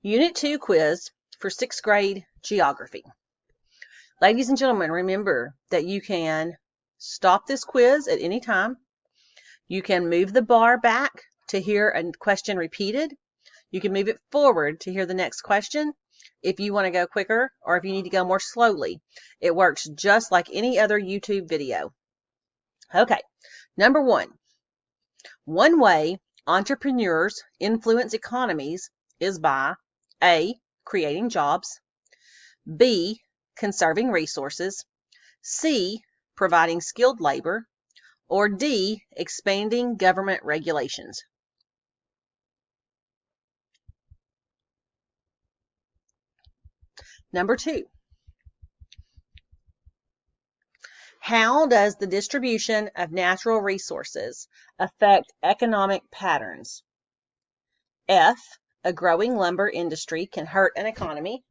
Unit 2 quiz for 6th grade geography. Ladies and gentlemen, remember that you can stop this quiz at any time. You can move the bar back to hear a question repeated. You can move it forward to hear the next question if you want to go quicker or if you need to go more slowly. It works just like any other YouTube video. Okay, number 1. One way entrepreneurs influence economies is by A, creating jobs, B, conserving resources, C, providing skilled labor, or D, expanding government regulations. Number 2. How does the distribution of natural resources affect economic patterns? F, a growing lumber industry can hurt an economy.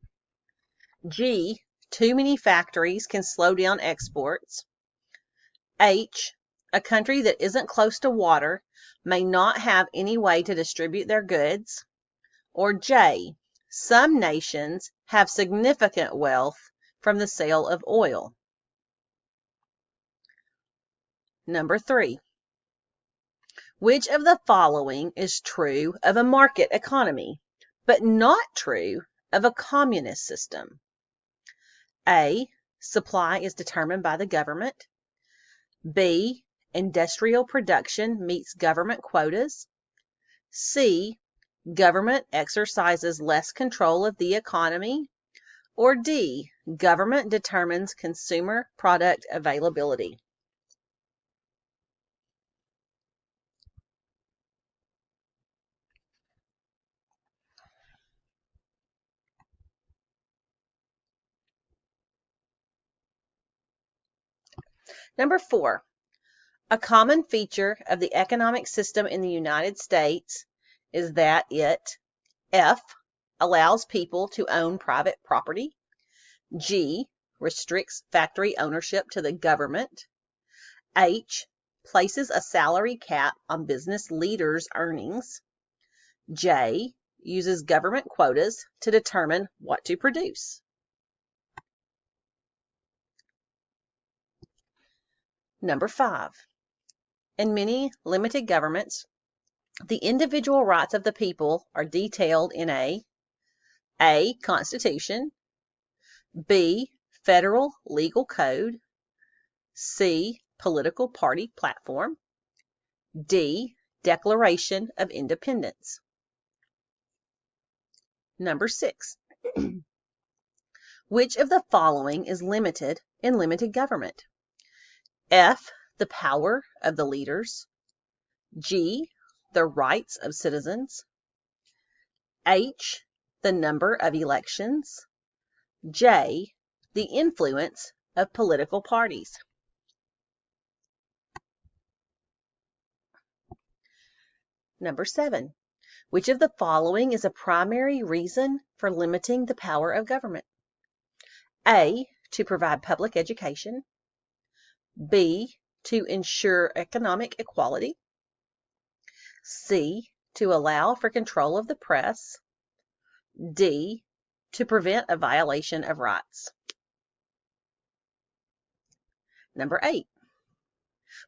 G, too many factories can slow down exports. H, a country that isn't close to water may not have any way to distribute their goods. Or J, some nations have significant wealth from the sale of oil. Number 3. Which of the following is true of a market economy, but not true of a communist system? A, supply is determined by the government. B, industrial production meets government quotas. C, government exercises less control of the economy. Or D, government determines consumer product availability. Number 4. A common feature of the economic system in the United States is that it F, allows people to own private property. G, restricts factory ownership to the government. H, places a salary cap on business leaders' earnings. J, uses government quotas to determine what to produce. Number 5. In many limited governments, the individual rights of the people are detailed in A, Constitution, B, Federal Legal Code, C, Political Party Platform, D, Declaration of Independence. Number 6. Which of the following is limited in limited government? F, the power of the leaders. G, the rights of citizens. H, the number of elections. J, the influence of political parties. Number 7. Which of the following is a primary reason for limiting the power of government? A, to provide public education. B, to ensure economic equality. C, to allow for control of the press. D, to prevent a violation of rights. Number 8.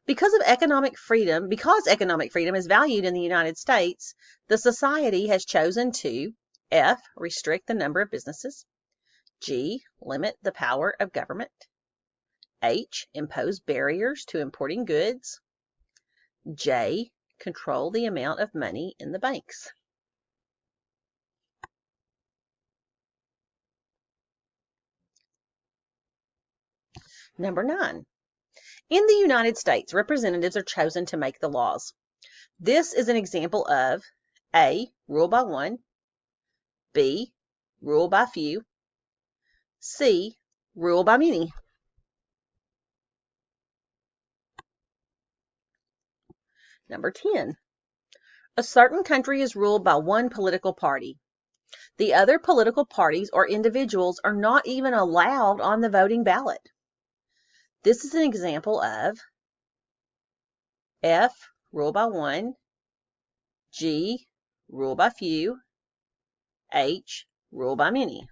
Because economic freedom is valued in the United States, the society has chosen to F, restrict the number of businesses. G, limit the power of government. H, impose barriers to importing goods. J, control the amount of money in the banks. Number 9. In the United States, representatives are chosen to make the laws. This is an example of A, rule by one, B, rule by few, C, rule by many. Number 10. A certain country is ruled by one political party. The other political parties or individuals are not even allowed on the voting ballot. This is an example of F, rule by one, G, rule by few, H, rule by many.